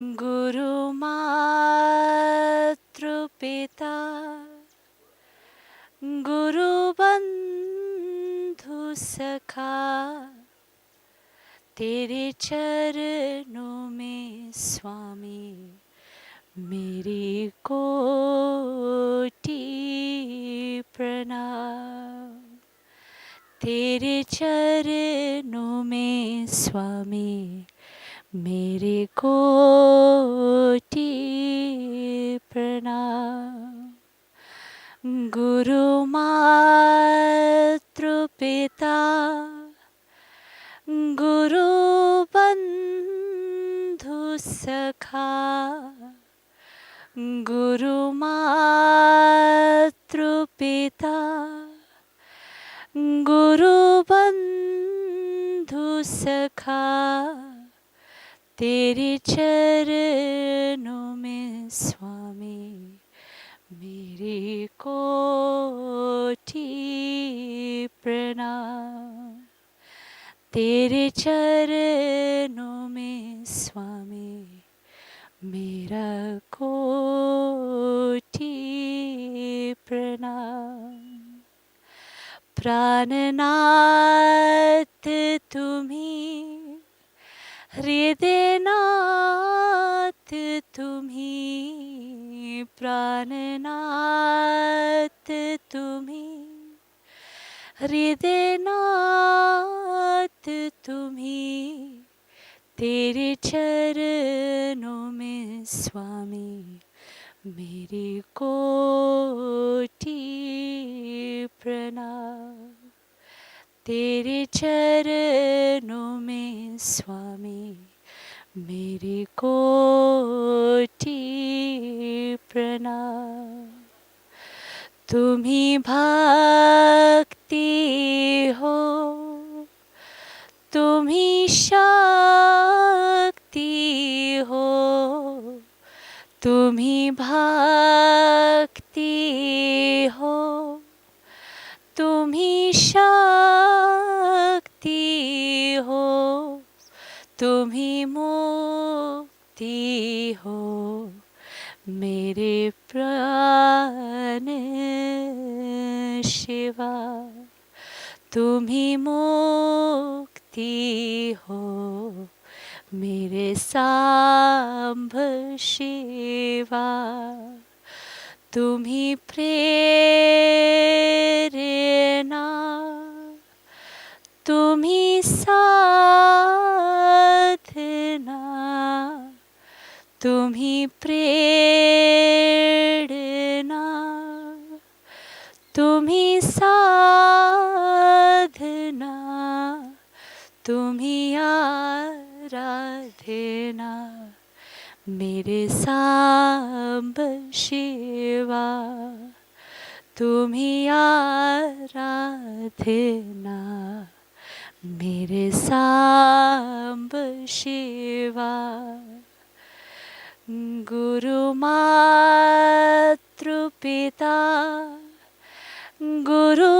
गुरु मातृ पिता गुरु बंधु सखा तेरे चरणों में स्वामी मेरी कोटि प्रणाम। तेरे चरणों में स्वामी मेरे कोटि प्रणाम। गुरु मातृ पिता गुरु बंधु सखा गुरु मातृ पिता गुरु बंधु सखा तेरे चरणों में स्वामी मेरे कोटि प्रणाम। तेरे चरणों में स्वामी मेरा कोटि प्रणाम। प्राणनाथ तुम्ही हृदयनाथ तुम्ही प्राणनाथ तुम्ही हृदयनाथ तुम्ही तेरे चरणों में स्वामी मेरी कोटि प्रणाम। तेरे चरणों में स्वामी मेरी कोटि प्रणाम। तुम्ही भक्ति हो तुम्ही शक्ति हो तुम्ही भक्ति हो तुम्ही शक्ति हो तुम्ही मुक्ति हो मेरे प्राण शिवा। तुम्ही मुक्ति हो मेरे सांभ शिवा। तुम्ही प्रेरणा तुम्ही साधना तुम्ही प्रेरणा तुम्ही साधना तुम्ही आराधना मेरे सांब शिवा। तुम्ही आराधना मेरे सांब शिवा। गुरु मातृ पिता गुरु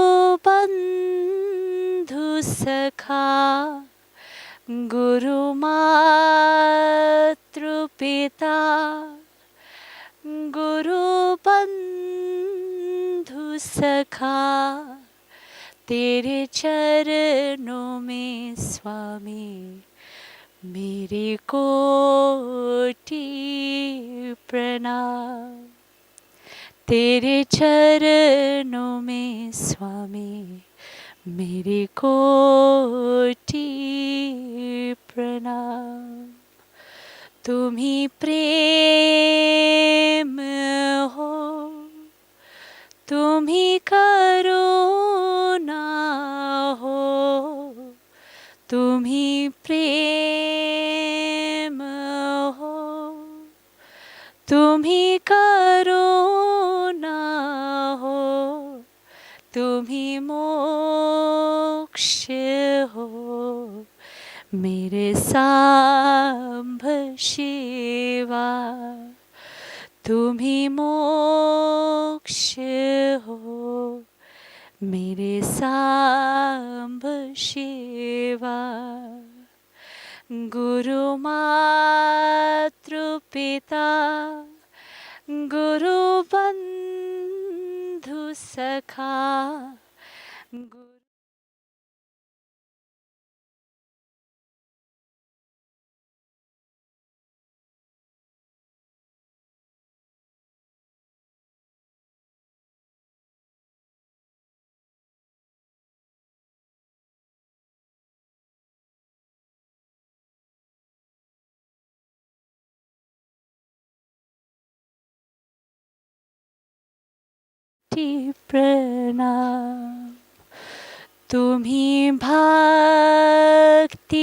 बंधु सखा गुरु मातृ पिता गुरु बंधु सखा तेरे चरणों में स्वामी मेरी कोटि प्रणाम। तेरे चरणों में स्वामी मेरी कोटि प्रणाम। तुम्ही प्रेम हो तुम्ही करुणा हो तुम्ही प्रेम हो तुम्ही करुणा हो तुम्ही मोक्ष हो मेरे सांभ शिवा। तुम्ही मोक्ष हो मेरे Samb Shiva. Guru Matru Pita, Guru Bandhu Sakha, Guru Pranam. तुम्ही भक्ति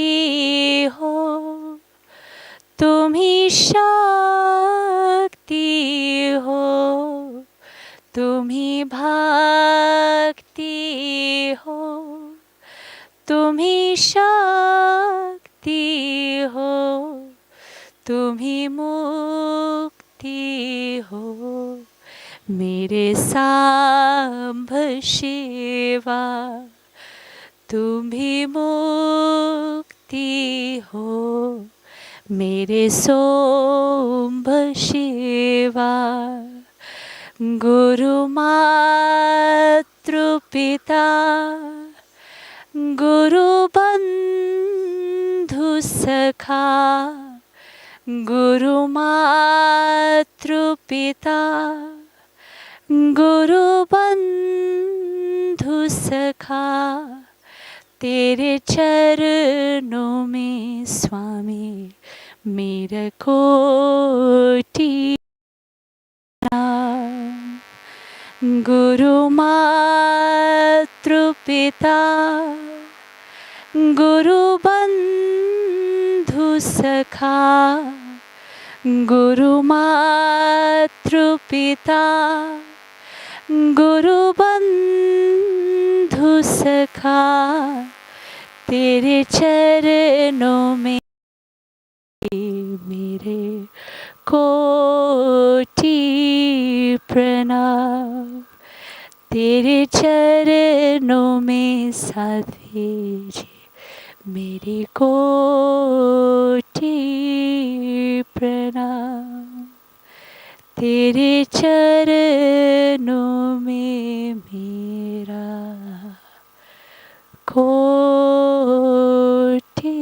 हो, तुम्ही शक्ति हो, तुम्ही भक्ति हो, तुम्ही शक्ति हो, तुम्ही मुक्ति हो, मेरे सांभ शिवा, तुम भी मुक्ति हो, मेरे सोम्भ शिवा। गुरु मातृ पिता, गुरु बंधु सखा, गुरु मातृ पिता, गुरु बंधु सखा, तेरे चरणों में स्वामी मेरा कोटि प्रणाम। गुरु मातृ पिता, गुरु बंधु सखा, गुरु मातृ पिता, गुरु बंधु सखा, तेरे चरणों में मेरे कोटि प्रणाम। तेरे चरणों में साध्वी जी मेरे कोटि प्रणाम। तेरे चरणों में मेरा कोटि।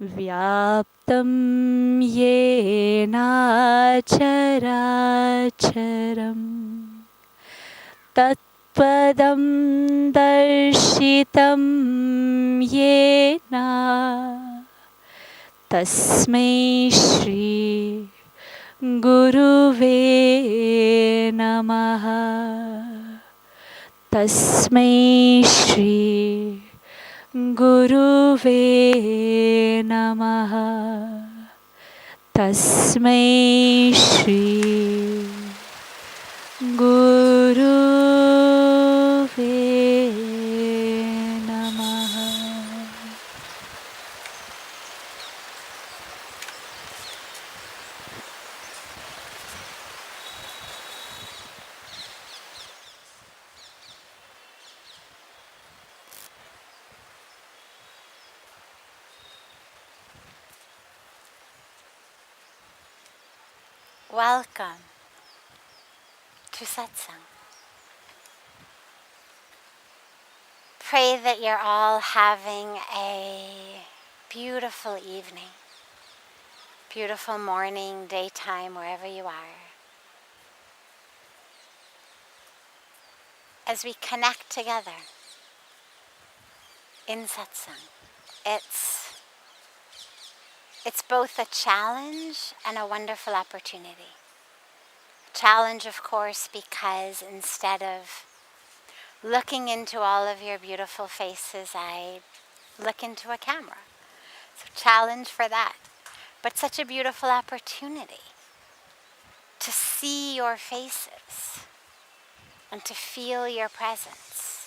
व्याप्तं येन चराचरं तत्पदं दर्शितं येन तस्मै श्री गुरुवे नमः। तस्मै श्री गुरुवे नमः। तस्मै श्री गुरुवे नमः। Welcome to Satsang. Pray that you're all having a beautiful evening, beautiful morning, daytime, wherever you are. As we connect together in Satsang, it's both a challenge and a wonderful opportunity. Challenge, of course, because instead of looking into all of your beautiful faces, I look into a camera. So challenge for that. But such a beautiful opportunity to see your faces and to feel your presence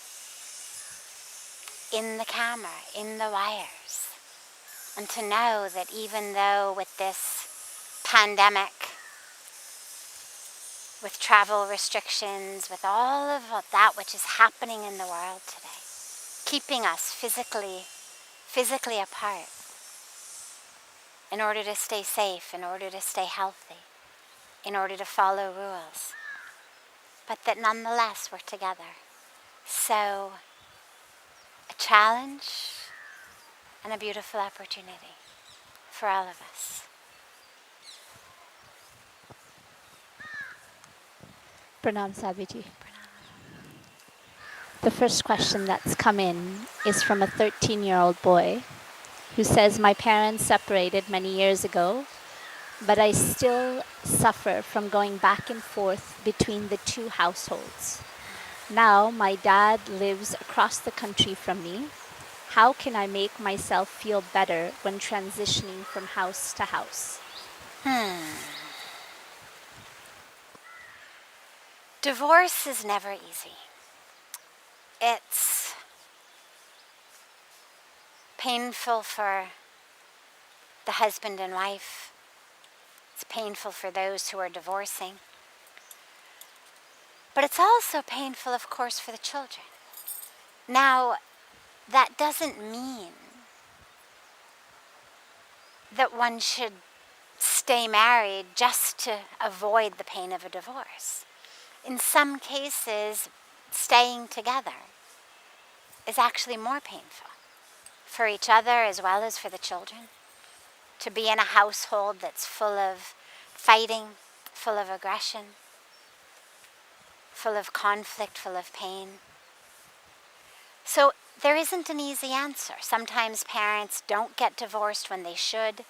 in the camera, in the wires. And to know that even though with this pandemic, with travel restrictions, with all of that which is happening in the world today, keeping us physically apart in order to stay safe, in order to stay healthy, in order to follow rules, but that nonetheless we're together. So, a challenge and a beautiful opportunity for all of us. Pranam Sadhviji. The first question that's come in is from a 13-year-old boy who says, my parents separated many years ago, but I still suffer from going back and forth between the two households. Now my dad lives across the country from me. How can I make myself feel better when transitioning from house to house? Divorce is never easy. It's painful for the husband and wife. It's painful for those who are divorcing. But it's also painful, of course, for the children. Now, that doesn't mean that one should stay married just to avoid the pain of a divorce. In some cases, staying together is actually more painful for each other as well as for the children. To be in a household that's full of fighting, full of aggression, full of conflict, full of pain. So there isn't an easy answer. Sometimes parents don't get divorced when they should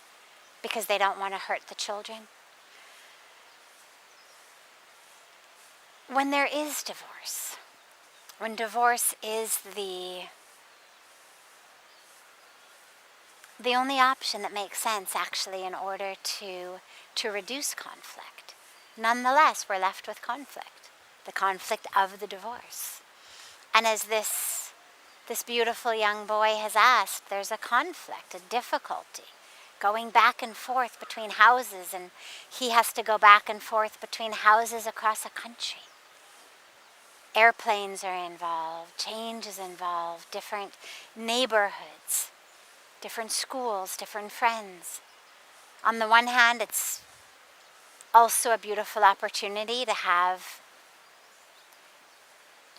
because they don't want to hurt the children. When there is divorce, when divorce is the only option that makes sense actually in order to reduce conflict, nonetheless we're left with conflict, the conflict of the divorce. And as this beautiful young boy has asked, there's a conflict, a difficulty, going back and forth between houses, and he has to go back and forth between houses across a country. Airplanes are involved, change is involved, different neighborhoods, different schools, different friends. On the one hand, it's also a beautiful opportunity to have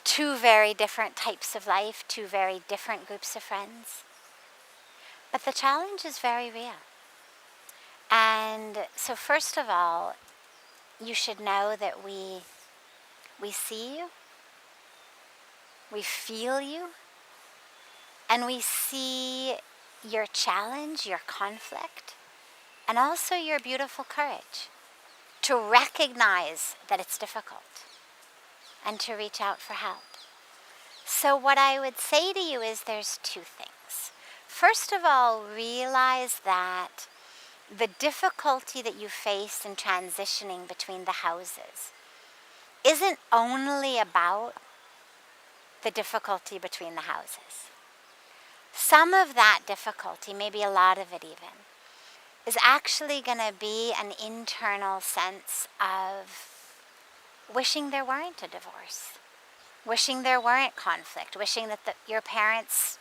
two very different types of life, two very different groups of friends. But the challenge is very real. And so first of all, you should know that we see you, we feel you, and we see your challenge, your conflict, and also your beautiful courage to recognize that it's difficult and to reach out for help. So what I would say to you is there's two things. First of all, realize that the difficulty that you face in transitioning between the houses isn't only about the difficulty between the houses. Some of that difficulty, maybe a lot of it even, is actually going to be an internal sense of wishing there weren't a divorce, wishing there weren't conflict, wishing that your parents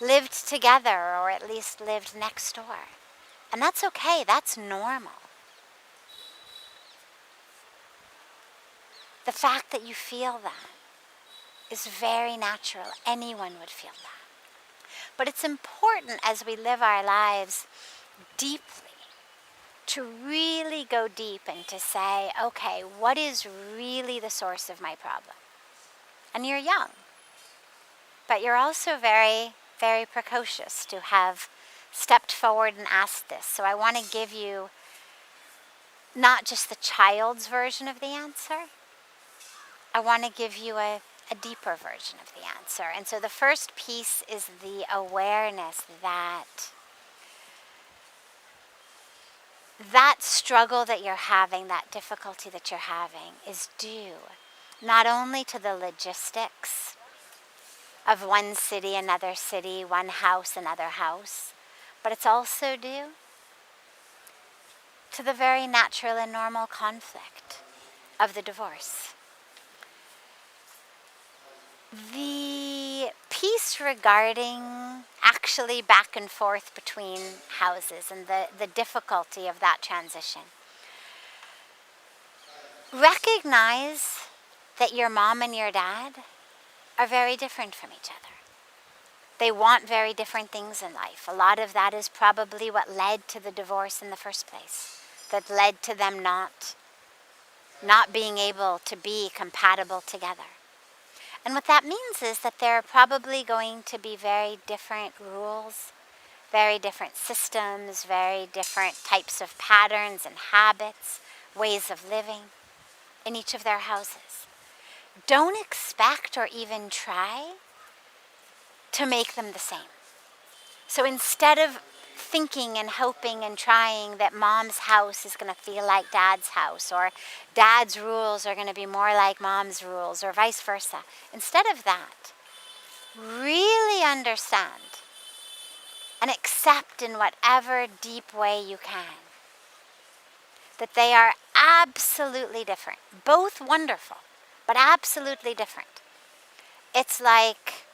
lived together or at least lived next door. And that's okay, that's normal. The fact that you feel that is very natural. Anyone would feel that. But it's important as we live our lives deeply to really go deep and to say, okay, what is really the source of my problem? And you're young, but you're also very, very precocious to have stepped forward and asked this. So I want to give you not just the child's version of the answer, I want to give you a deeper version of the answer. And so the first piece is the awareness that that struggle that you're having, that difficulty that you're having, is due not only to the logistics of one city, another city, one house, another house, but it's also due to the very natural and normal conflict of the divorce. The piece regarding actually back and forth between houses and the difficulty of that transition. Recognize that your mom and your dad are very different from each other. They want very different things in life. A lot of that is probably what led to the divorce in the first place, that led to them not being able to be compatible together. And what that means is that there are probably going to be very different rules, very different systems, very different types of patterns and habits, ways of living in each of their houses. Don't expect or even try to make them the same. So instead of thinking and hoping and trying that mom's house is going to feel like dad's house, or dad's rules are going to be more like mom's rules, or vice versa, instead of that, really understand and accept in whatever deep way you can that they are absolutely different, both wonderful, but absolutely different. It's like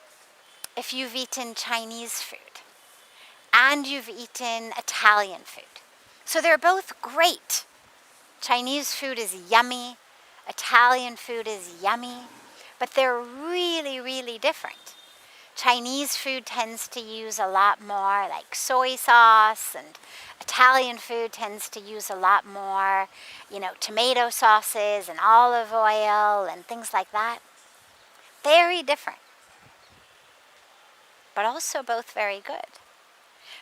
if you've eaten Chinese food and you've eaten Italian food. So they're both great. Chinese food is yummy, Italian food is yummy, but they're really, really different. Chinese food tends to use a lot more like soy sauce, and Italian food tends to use a lot more, tomato sauces and olive oil and things like that. Very different, but also both very good.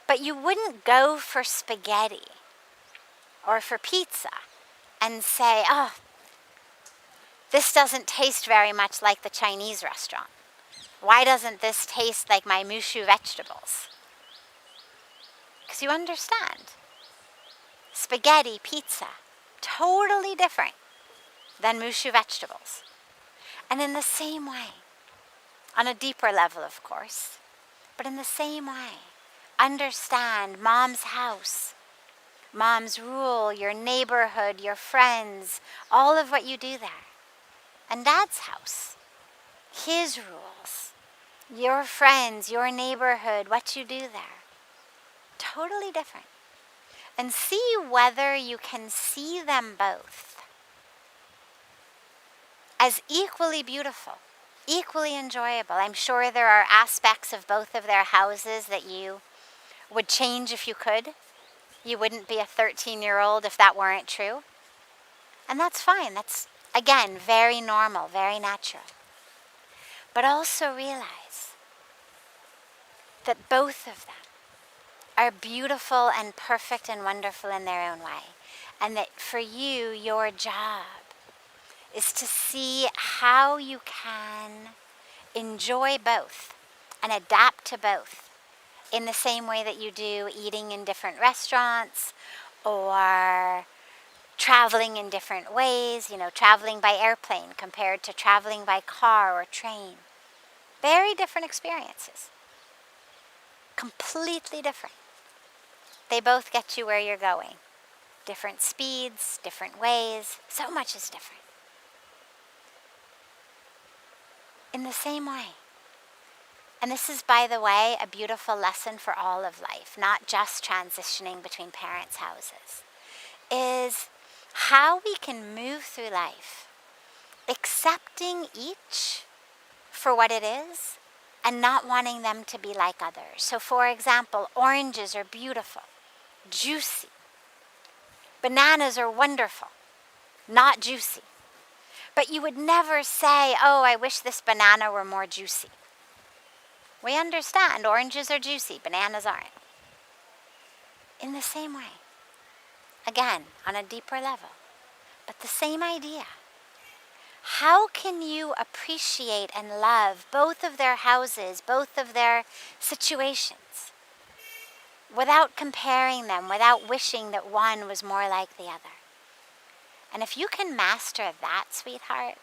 But you wouldn't go for spaghetti or for pizza and say, oh, this doesn't taste very much like the Chinese restaurant. Why doesn't this taste like my mushu vegetables? Because you understand. Spaghetti, pizza, totally different than mushu vegetables. And in the same way, on a deeper level, of course, but in the same way, understand mom's house, mom's rule, your neighborhood, your friends, all of what you do there. And dad's house, his rules, your friends, your neighborhood, what you do there. Totally different. And see whether you can see them both as equally beautiful, equally enjoyable. I'm sure there are aspects of both of their houses that you would change if you could. You wouldn't be a 13-year-old if that weren't true. And that's fine. That's, again, very normal, very natural. But also realize that both of them are beautiful and perfect and wonderful in their own way. And that for you, your job is to see how you can enjoy both and adapt to both in the same way that you do eating in different restaurants or traveling in different ways, traveling by airplane compared to traveling by car or train. Very different experiences. Completely different. They both get you where you're going. Different speeds, different ways. So much is different. In the same way. And this is, by the way, a beautiful lesson for all of life, not just transitioning between parents' houses, is how we can move through life, accepting each for what it is and not wanting them to be like others. So, for example, oranges are beautiful, juicy. Bananas are wonderful, not juicy. But you would never say, oh, I wish this banana were more juicy. We understand oranges are juicy, bananas aren't. In the same way. Again, on a deeper level. But the same idea. How can you appreciate and love both of their houses, both of their situations, without comparing them, without wishing that one was more like the other? And if you can master that, sweetheart,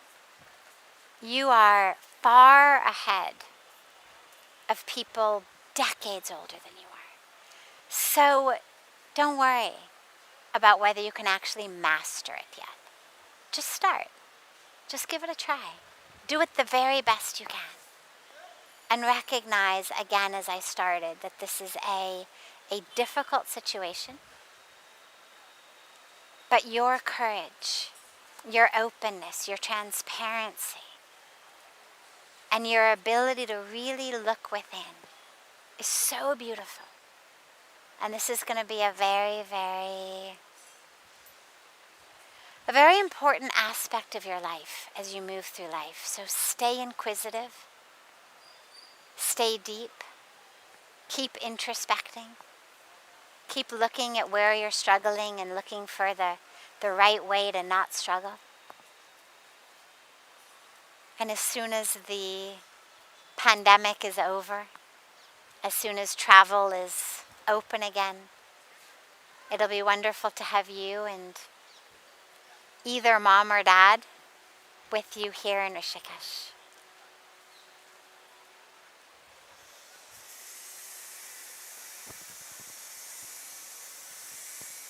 you are far ahead of people decades older than you are. So don't worry about whether you can actually master it yet. Just start. Just give it a try. Do it the very best you can. And recognize, again, as I started, that this is a difficult situation. But your courage, your openness, your transparency, and your ability to really look within is so beautiful. And this is going to be a very, very important aspect of your life as you move through life. So stay inquisitive, stay deep, keep introspecting, keep looking at where you're struggling and looking for the right way to not struggle. And as soon as the pandemic is over, as soon as travel is open again, it'll be wonderful to have you and either mom or dad with you here in Rishikesh.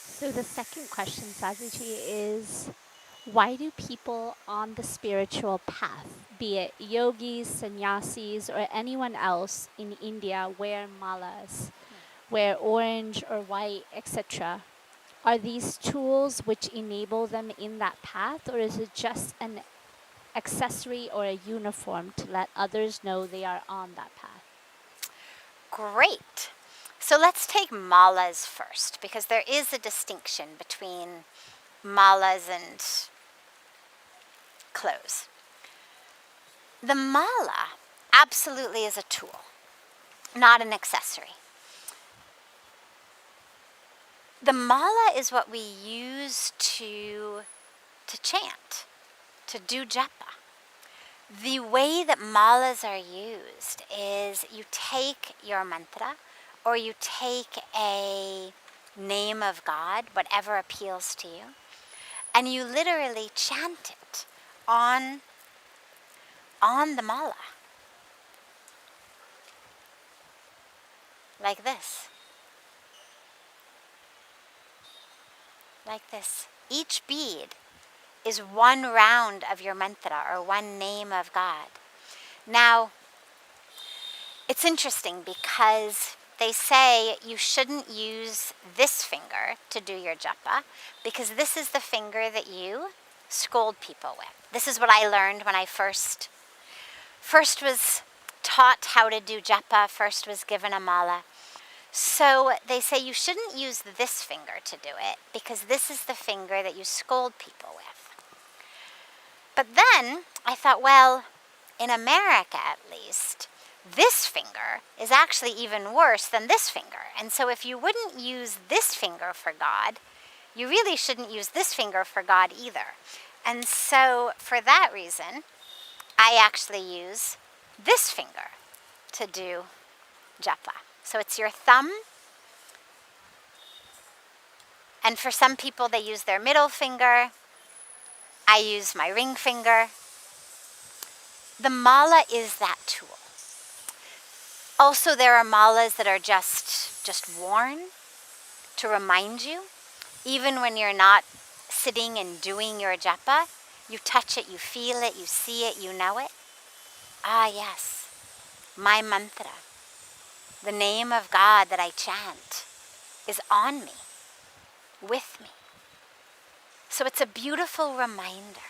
So the second question, Sadhviji, is why do people on the spiritual path, be it yogis, sannyasis, or anyone else in India, wear malas, wear orange or white, etc.? Are these tools which enable them in that path, or is it just an accessory or a uniform to let others know they are on that path? Great. So let's take malas first, because there is a distinction between malas and clothes. The mala absolutely is a tool, not an accessory. The mala is what we use to chant, to do japa. The way that malas are used is you take your mantra or you take a name of God, whatever appeals to you, and you literally chant it on the mala. Like this. Like this. Each bead is one round of your mantra or one name of God. Now, it's interesting because they say you shouldn't use this finger to do your japa because this is the finger that you scold people with. This is what I learned when I first was taught how to do japa, first was given a mala. So they say you shouldn't use this finger to do it because this is the finger that you scold people with. But then I thought, well, in America at least, this finger is actually even worse than this finger. And so if you wouldn't use this finger for God, you really shouldn't use this finger for God either. And so for that reason, I actually use this finger to do japa. So it's your thumb. And for some people, they use their middle finger. I use my ring finger. The mala is that tool. Also, there are malas that are just worn to remind you. Even when you're not sitting and doing your japa, you touch it, you feel it, you see it, you know it. Ah, yes, my mantra, the name of God that I chant, is on me, with me. So it's a beautiful reminder.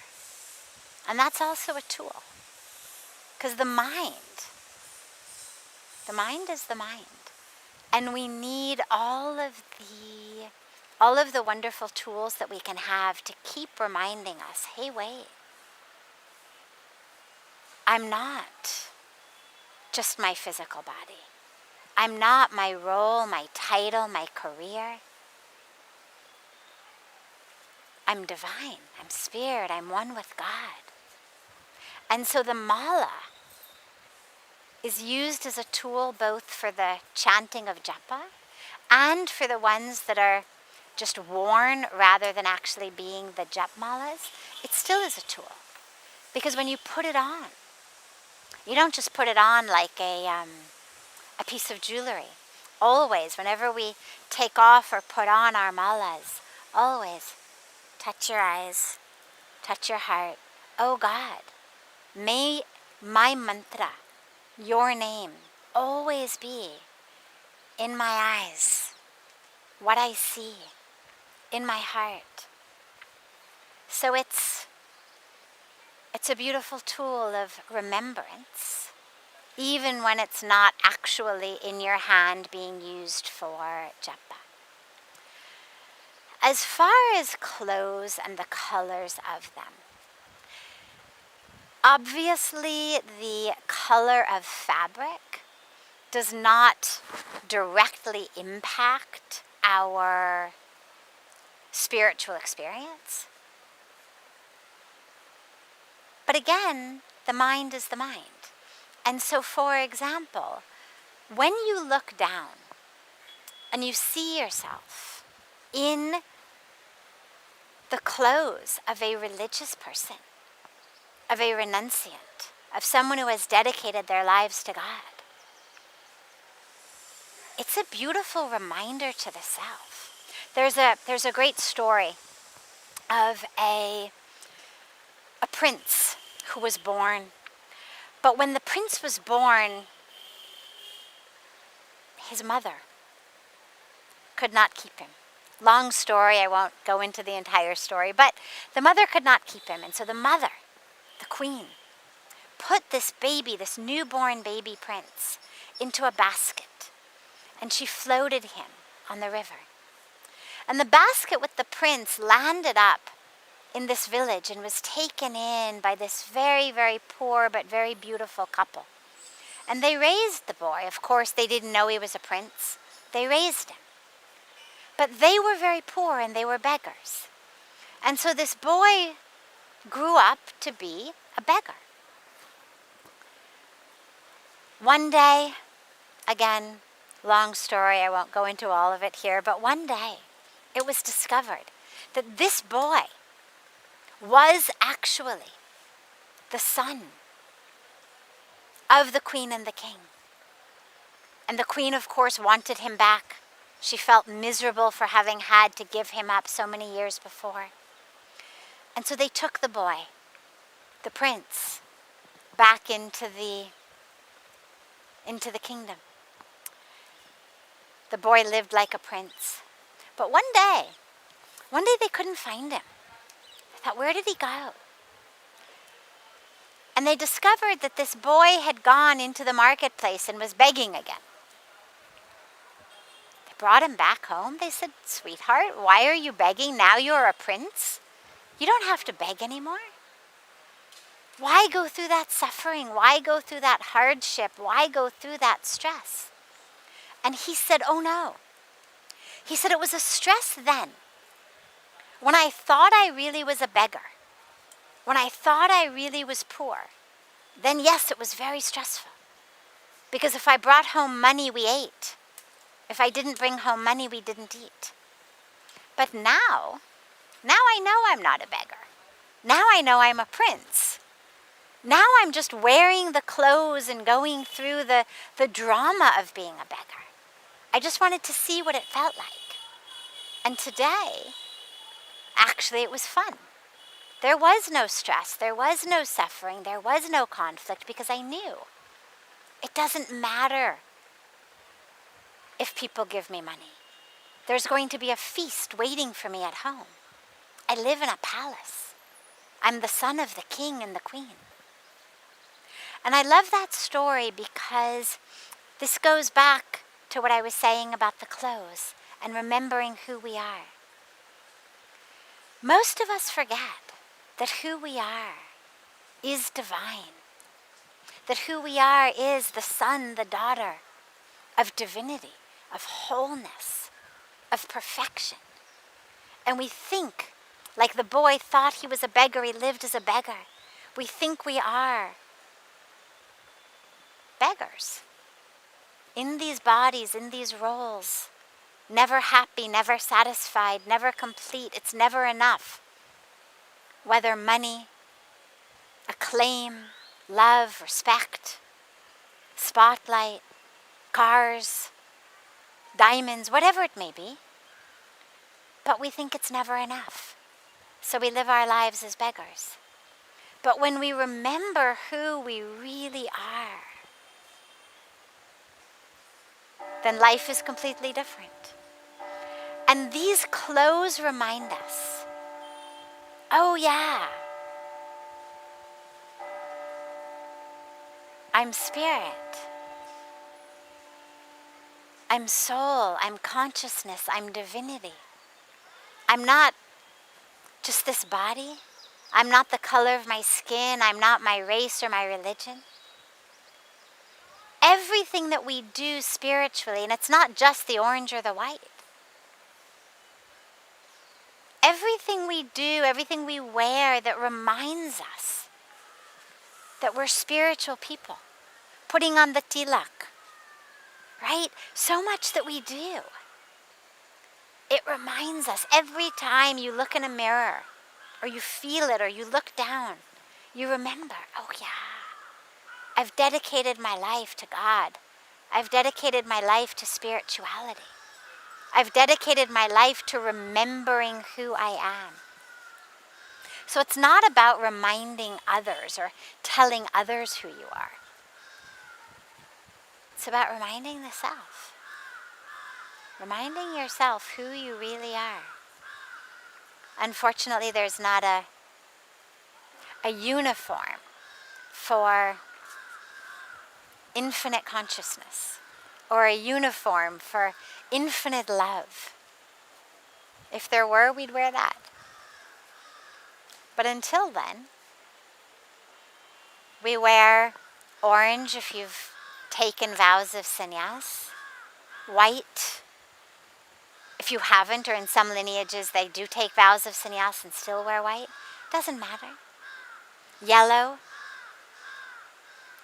And that's also a tool. Because the mind is the mind. And we need all of the wonderful tools that we can have to keep reminding us, hey, wait, I'm not just my physical body. I'm not my role, my title, my career. I'm divine, I'm spirit, I'm one with God. And so the mala is used as a tool both for the chanting of japa and for the ones that are just worn rather than actually being the jap malas. It still is a tool. Because when you put it on, you don't just put it on like a piece of jewelry. always, whenever we take off or put on our malas, always touch your eyes, touch your heart. Oh God, may my mantra, your name, always be in my eyes, what I see, in my heart. So it's a beautiful tool of remembrance, even when it's not actually in your hand being used for japa. As far as clothes and the colors of them, obviously the color of fabric does not directly impact our spiritual experience. But again, the mind is the mind. And so, for example, when you look down and you see yourself in the clothes of a religious person, of a renunciant, of someone who has dedicated their lives to God, it's a beautiful reminder to the self. There's a great story of a prince who was born. But when the prince was born, his mother could not keep him. Long story, I won't go into the entire story, but the mother could not keep him. And so the mother, the queen, put this baby, this newborn baby prince, into a basket. And she floated him on the river. And the basket with the prince landed up in this village and was taken in by this very, very poor but very beautiful couple. And they raised the boy. Of course, they didn't know he was a prince. They raised him. But they were very poor and they were beggars. And so this boy grew up to be a beggar. One day, again, long story, I won't go into all of it here, but one day it was discovered that this boy was actually the son of the queen and the king. And the queen, of course, wanted him back. She felt miserable for having had to give him up so many years before. And so they took the boy, the prince, back into the kingdom. The boy lived like a prince. But one day they couldn't find him. I thought, where did he go? And they discovered that this boy had gone into the marketplace and was begging again. They brought him back home. They said, sweetheart, why are you begging? Now you're a prince. You don't have to beg anymore. Why go through that suffering? Why go through that hardship? Why go through that stress? And he said, oh no. He said, it was a stress then, when I thought I really was a beggar, when I thought I really was poor, then yes, it was very stressful. Because if I brought home money, we ate. If I didn't bring home money, we didn't eat. But now I know I'm not a beggar. Now I know I'm a prince. Now I'm just wearing the clothes and going through the drama of being a beggar. I just wanted to see what it felt like. And today, actually, it was fun. There was no stress, there was no suffering, there was no conflict, because I knew it doesn't matter if people give me money. There's going to be a feast waiting for me at home. I live in a palace. I'm the son of the king and the queen. And I love that story because this goes back to what I was saying about the clothes and remembering who we are. Most of us forget that who we are is divine. That who we are is the son, the daughter of divinity, of wholeness, of perfection. And we think, like the boy thought he was a beggar, he lived as a beggar. We think we are beggars in these bodies, in these roles, never happy, never satisfied, never complete. It's never enough. Whether money, acclaim, love, respect, spotlight, cars, diamonds, whatever it may be. But we think it's never enough. So we live our lives as beggars. But when we remember who we really are, then life is completely different. And these clothes remind us, oh yeah, I'm spirit, I'm soul, I'm consciousness, I'm divinity. I'm not just this body. I'm not the color of my skin. I'm not my race or my religion. Everything that we do spiritually, and it's not just the orange or the white. Everything we do, everything we wear that reminds us that we're spiritual people. Putting on the tilak, right? So much that we do. It reminds us every time you look in a mirror, or you feel it, or you look down, you remember, oh yeah, I've dedicated my life to God. I've dedicated my life to spirituality. I've dedicated my life to remembering who I am. So it's not about reminding others or telling others who you are. It's about reminding the self. Reminding yourself who you really are. Unfortunately, there's not a uniform for infinite consciousness or a uniform for infinite love. If there were, we'd wear that. But until then, we wear orange if you've taken vows of sannyas, white if you haven't, or in some lineages they do take vows of sannyas and still wear white. Doesn't matter. Yellow,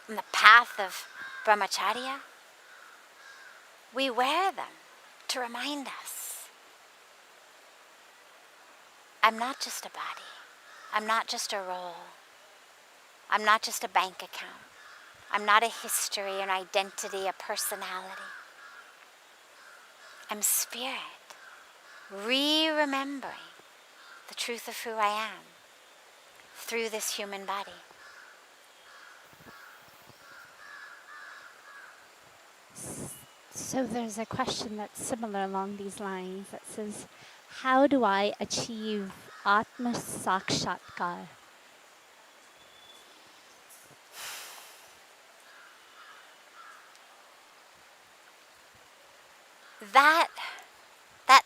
on the path of brahmacharya. We wear them to remind us, I'm not just a body. I'm not just a role. I'm not just a bank account. I'm not a history, an identity, a personality. I'm spirit, remembering the truth of who I am through this human body. So there's a question that's similar along these lines that says, how do I achieve Atma Sakshatkar? That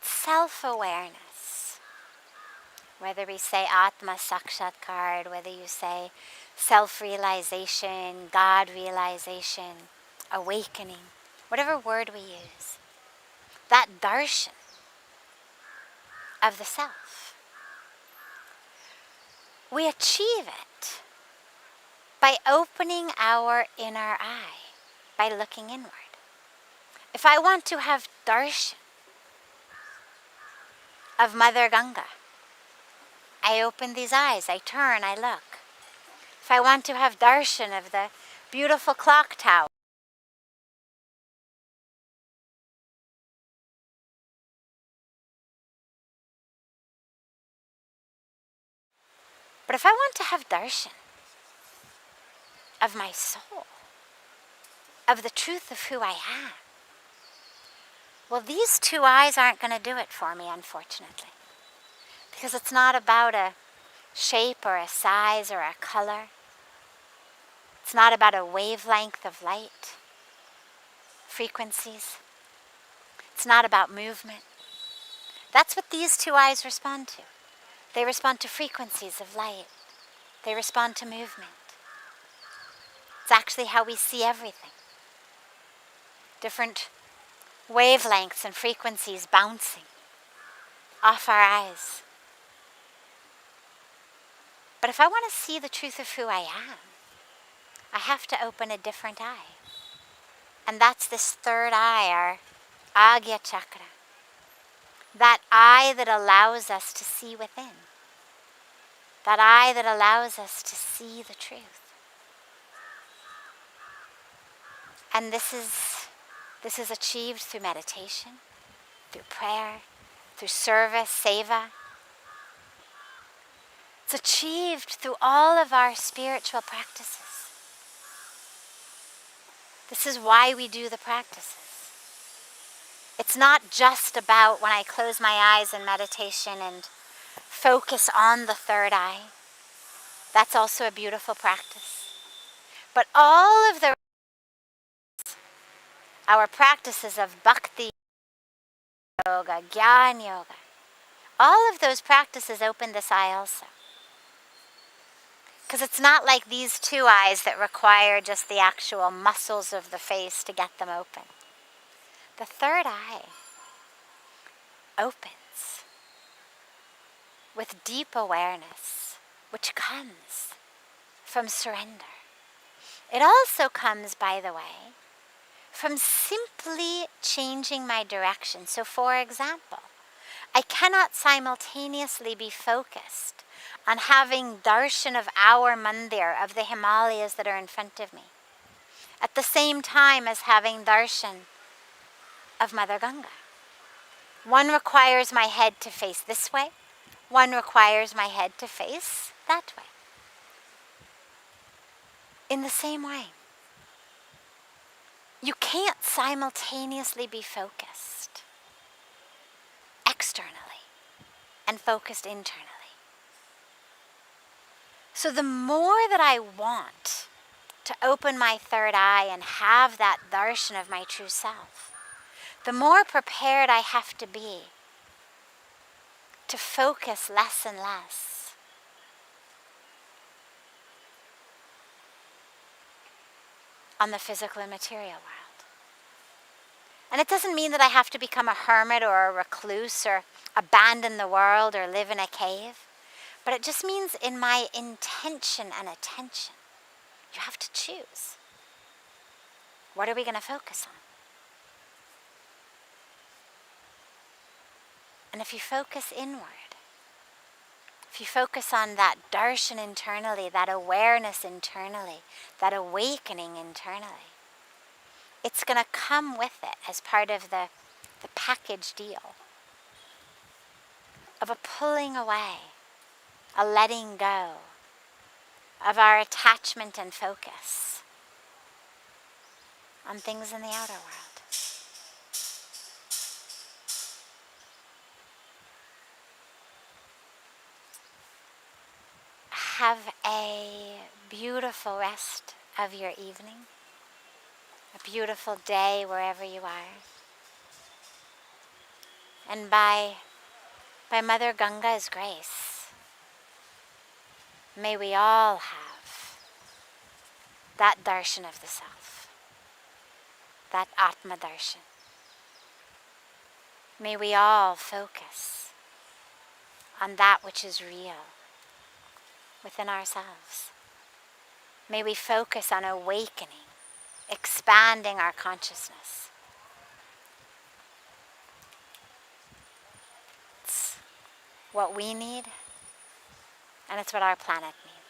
self-awareness, whether we say Atma Sakshatkar, whether you say self-realization, God-realization, awakening, whatever word we use, that darshan of the self, we achieve it by opening our inner eye, by looking inward. If I want to have darshan of Mother Ganga, I open these eyes, I turn, I look. If I want to have darshan of the beautiful clock tower, but if I want to have darshan of my soul, of the truth of who I am, well, these two eyes aren't going to do it for me, unfortunately. Because it's not about a shape or a size or a color. It's not about a wavelength of light, frequencies. It's not about movement. That's what these two eyes respond to. They respond to frequencies of light. They respond to movement. It's actually how we see everything. Different wavelengths and frequencies bouncing off our eyes. But if I want to see the truth of who I am, I have to open a different eye. And that's this third eye, our Agya Chakra. That eye that allows us to see within. That eye that allows us to see the truth. And this is This is achieved through meditation, through prayer, through service, seva. It's achieved through all of our spiritual practices. This is why we do the practices. It's not just about when I close my eyes in meditation and focus on the third eye. That's also a beautiful practice. But all of our practices of bhakti yoga, jnana yoga, all of those practices open this eye also. Because it's not like these two eyes that require just the actual muscles of the face to get them open. The third eye opens with deep awareness, which comes from surrender. It also comes, by the way, from simply changing my direction. So for example, I cannot simultaneously be focused on having darshan of our mandir, of the Himalayas that are in front of me, at the same time as having darshan of Mother Ganga. One requires my head to face this way, one requires my head to face that way. In the same way, you can't simultaneously be focused externally and focused internally. So the more that I want to open my third eye and have that darshan of my true self, the more prepared I have to be to focus less and less on the physical and material world. And it doesn't mean that I have to become a hermit or a recluse or abandon the world or live in a cave. But it just means in my intention and attention, you have to choose. What are we going to focus on? And if you focus inward, if you focus on that darshan internally, that awareness internally, that awakening internally, it's going to come with it as part of the package deal of a pulling away, a letting go of our attachment and focus on things in the outer world. Have a beautiful rest of your evening, a beautiful day wherever you are. And by Mother Ganga's grace, may we all have that darshan of the self, that Atma darshan. May we all focus on that which is real within ourselves. May we focus on awakening, expanding our consciousness. It's what we need, and it's what our planet needs.